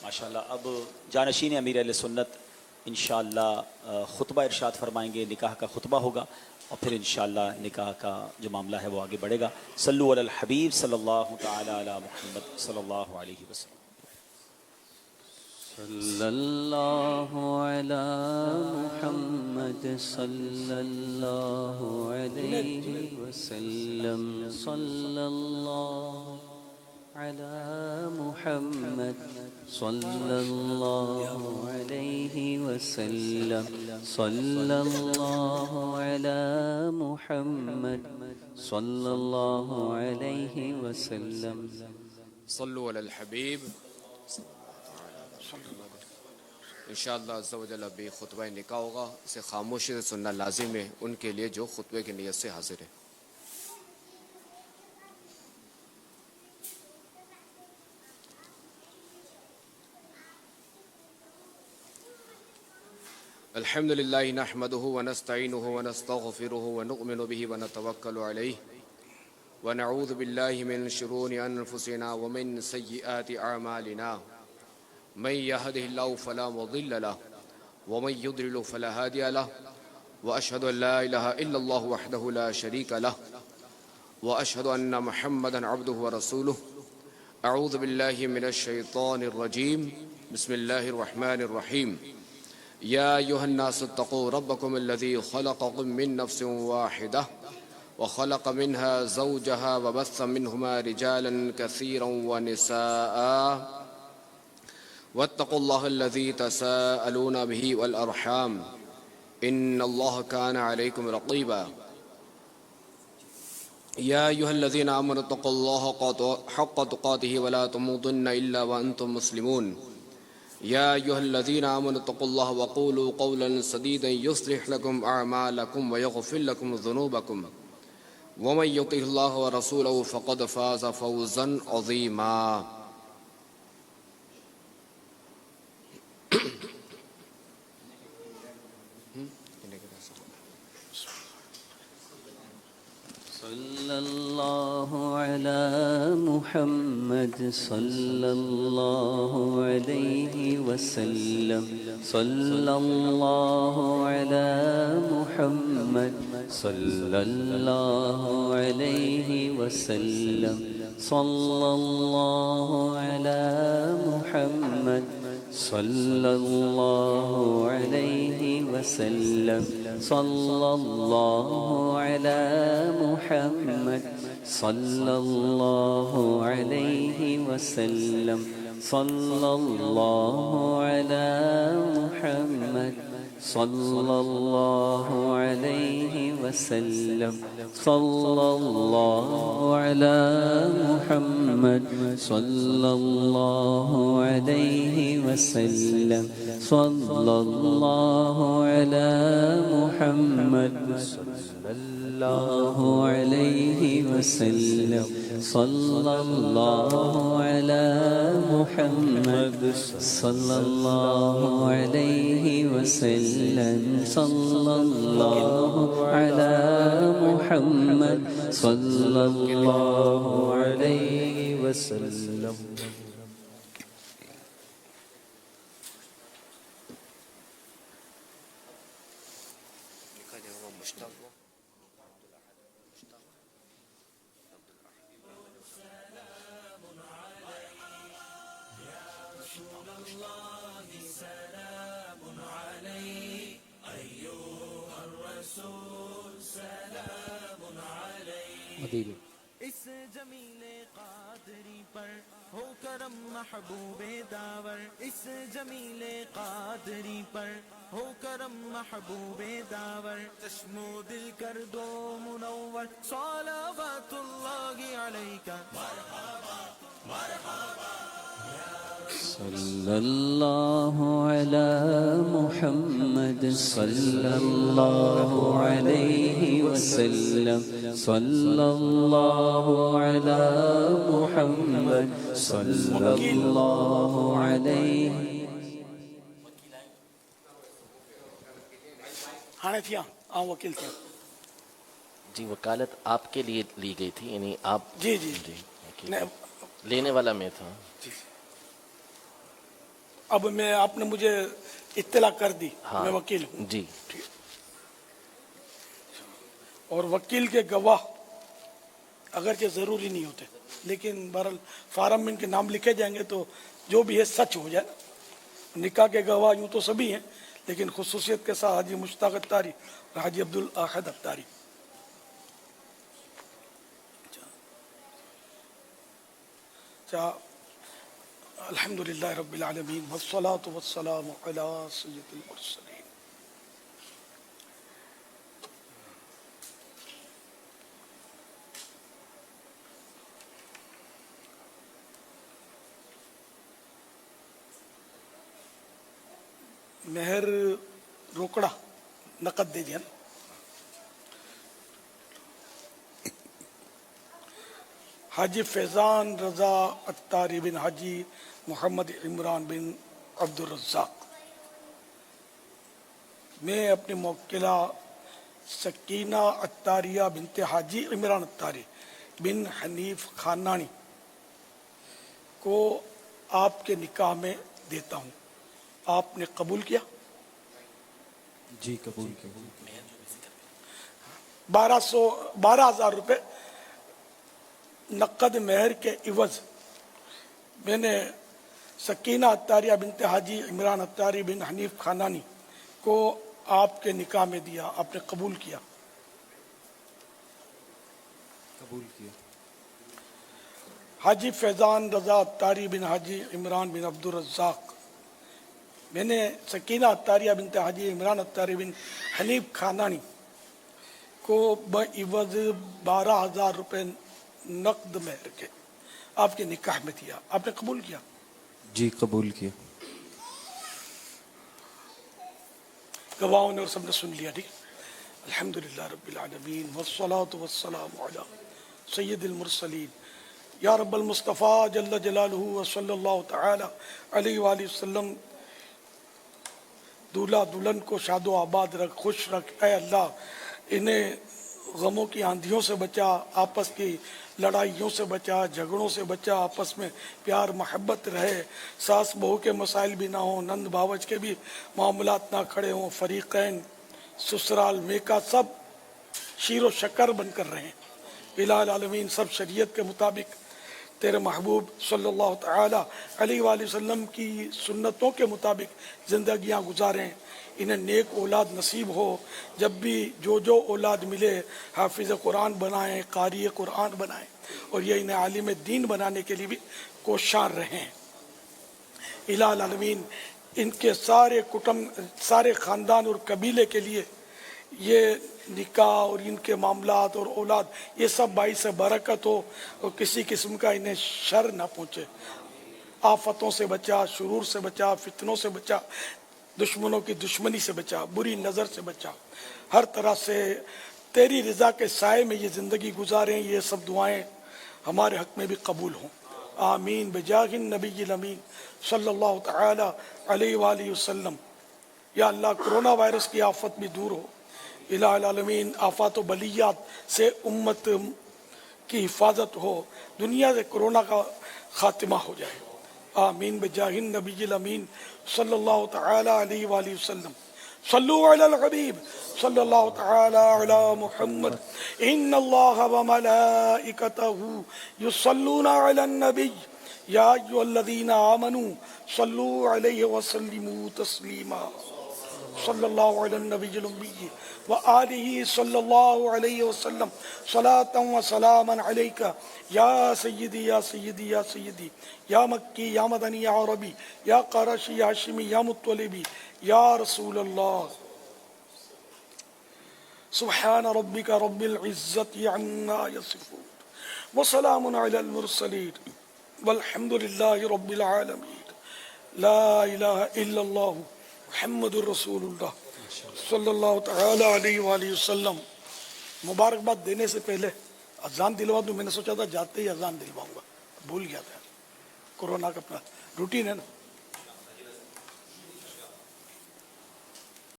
ماشاءاللہ. اب جانشین امیر اہل سنت انشاءاللہ خطبہ ارشاد فرمائیں گے. نکاح کا خطبہ ہوگا اور پھر انشاءاللہ نکاح کا جو معاملہ ہے وہ آگے بڑھے گا. صلو علی الحبیب صلی اللہ تعالی علی محمد صلی اللہ علیہ وسلم. صلی اللہ علی محمد صلی اللہ علیہ وسلم. صلی اللہ علی محمد صلی اللہ علیہ وسلم. صلی اللہ علی محمد صلی اللہ علیہ وسلم. صلو علی الحبیب. انشاءاللہ عز و جل ابھی خطبہ نکاح ہوگا. اسے خاموشی سے سننا لازم ہے ان کے لیے جو خطبے کی نیت سے حاضر ہے. الحمد للہ نحمدہ ونستعینہ ونستغفرہ ونؤمن بہ ونتوکل علیہ ونعوذ باللہ من شرور انفسنا ومن سیئات اعمالنا. من يهده الله فلا مضل له ومن يضلل فلا هادي له واشهد ان لا اله الا الله وحده لا شريك له واشهد ان محمدا عبده ورسوله. اعوذ بالله من الشيطان الرجيم. بسم الله الرحمن الرحيم. يا ايها الناس اتقوا ربكم الذي خلقكم من نفس واحده وخلق منها زوجها وبث منهما رجالا كثيرا ونساء واتقوا الله الذي تساءلون به والأرحام إن الله كان عليكم رقيبا. يا أيها الذين آمنوا اتقوا الله حق تقاته ولا تموتن إلا وأنتم مسلمون. يا أيها الذين آمنوا اتقوا الله وقولوا قولا سديدا يصلح لكم أعمالكم ويغفر لكم ذنوبكم ومن يطع الله ورسوله فقد فاز فوزا عظيما. صلی اللہ علی محمد صلی اللہ علیہ وسلم. صلی اللہ علی محمد صلی اللہ علیہ وسلم. صلی اللہ علی محمد صلی اللہ علیہ وسلم. صلی اللہ علی محمد صلی اللہ علیہ وسلم. صلی اللہ علی محمد صلی اللہ علیہ وسلم. صلی اللہ علی محمد صلی اللہ علیہ وسلم. صلی اللہ علی محمد صلی اللہ علیہ وسلم. صلی اللہ علی محمد صلی اللہ علیہ وسلم. صلی اللہ علی محمد صلی اللہ علیہ وسلم. اس جمیل قادری پر ہو کرم محبوب داور. اس جمیل قادری پر ہو کرم محبوب داور. چشم و دل کر دو منور صلوات اللہ علیک. صلی اللہ علی محمد صلی اللہ علیہ وسلم. صلی اللہ علی محمد صلی اللہ علیہ. حنفیہ وکیل تھے. جی وکالت آپ کے لیے لی گئی تھی، یعنی آپ جی جی لینے والا میں تھا. جی. اب میں آپ نے مجھے اطلاع کر دی، ہاں میں وکیل ہوں، جی اور وکیل کے گواہ اگرچہ ضروری نہیں ہوتے، لیکن بہرحال فارم میں ان کے نام لکھے جائیں گے تو جو بھی ہے سچ ہو جائے. نکاح کے گواہ یوں تو سبھی ہیں، لیکن خصوصیت کے ساتھ حاجی مشتاق اتاری اور حاجی عبدالاحد اتاری. الحمدللہ رب العالمین والصلاة والسلام علی سید المرسلین. مہر روکڑا نقد دے دیا نا. حاجی فیضان رضا اتاری بن حاجی محمد عمران بن عبد الرزاق. میں اپنی موکلہ سکینہ اتاریہ بنت حاجی عمران اتاری بن حنیف خانانی کو آپ کے نکاح میں دیتا ہوں. آپ نے قبول کیا؟ جی قبول کیا. 12,000 روپے نقد مہر کے عوض میں نے سکینہ اتاریہ بنت حاجی عمران اتاری بن حنیف خانانی کو آپ کے نکاح میں دیا. آپ نے قبول کیا؟ قبول کیا. حاجی فیضان رضا اتاری بن حاجی عمران بن عبد الرزاق، میں نے سکینہ اتاریہ بنت حاجی عمران اتاری بن حنیف خانانی کو بعوض 12,000 روپے نقد مہر کے آپ کے نکاح میں دیا. آپ نے قبول کیا؟ جی قبول کیا. گواہوں نے اور سب نے سن لیا. ٹھیک. الحمدللہ رب العالمین والصلاة والسلام علی سید المرسلین. یا رب المصطفیٰ جل جلالہ وصلی اللہ تعالی علیہ وآلہ وسلم دولہا دلہن کو شاد و آباد رکھ، خوش رکھ. اے اللہ انہیں غموں کی آندھیوں سے بچا، آپس کی لڑائیوں سے بچا، جھگڑوں سے بچا، آپس میں پیار محبت رہے، ساس بہو کے مسائل بھی نہ ہوں، نند باوج کے بھی معاملات نہ کھڑے ہوں، فریقین سسرال میکا سب شیر و شکر بن کر رہیں. الہ العالمین سب شریعت کے مطابق تیرے محبوب صلی اللہ تعالی علیہ وآلہ وسلم کی سنتوں کے مطابق زندگیاں گزاریں. انہیں نیک اولاد نصیب ہو. جب بھی جو اولاد ملے حافظ قرآن بنائیں، قاری قرآن بنائیں، اور یہ انہیں عالم دین بنانے کے لیے بھی کوشاں رہیں. الہ العالمین ان کے سارے خاندان اور قبیلے کے لیے یہ نکاح اور ان کے معاملات اور اولاد یہ سب باعث برکت ہو، اور کسی قسم کا انہیں شر نہ پہنچے. آفتوں سے بچا، شرور سے بچا، فتنوں سے بچا، دشمنوں کی دشمنی سے بچا، بری نظر سے بچا. ہر طرح سے تیری رضا کے سائے میں یہ زندگی گزاریں. یہ سب دعائیں ہمارے حق میں بھی قبول ہوں. آمین بجاہ النبی الامین صلی اللہ تعالی علیہ وآلہ وسلم. یا اللہ کرونا وائرس کی آفت بھی دور ہو. الہ العالمین آفات و بلیات سے امت کی حفاظت ہو. دنیا سے کرونا کا خاتمہ ہو جائے. آمین بجاہ النبی الامین صلی اللہ تعالی علیہ وآلہ وسلم. صلو علی الحبیب صلی اللہ تعالی علی محمد. ان اللہ وملائکتہ یصلون علی النبی یا ایھا الذین آمنوا صلو علیہ وسلموا تسلیما. صلی اللہ علی النبی الأمی وآلہ صلی اللہ علیہ وسلم. صلاة و سلاما علیک یا سیدی یا سیدی یا سیدی، یا مکی یا مدنی یا عربی یا قرشی یا ہاشمی یا مطلبی یا رسول اللہ. سبحان ربک رب العزت عما یصفون وسلام علی المرسلین والحمد للہ رب العالمین. لا الہ الا اللہ محمد الرسول اللہ صلی اللہ تعالی علیہ وآلہ وسلم. مبارکباد دینے سے پہلے اذان دلوا دوں. میں نے سوچا تھا جاتے ہی اذان دلواؤں گا، بھول گیا تھا. کورونا کا اپنا روٹین ہے نا.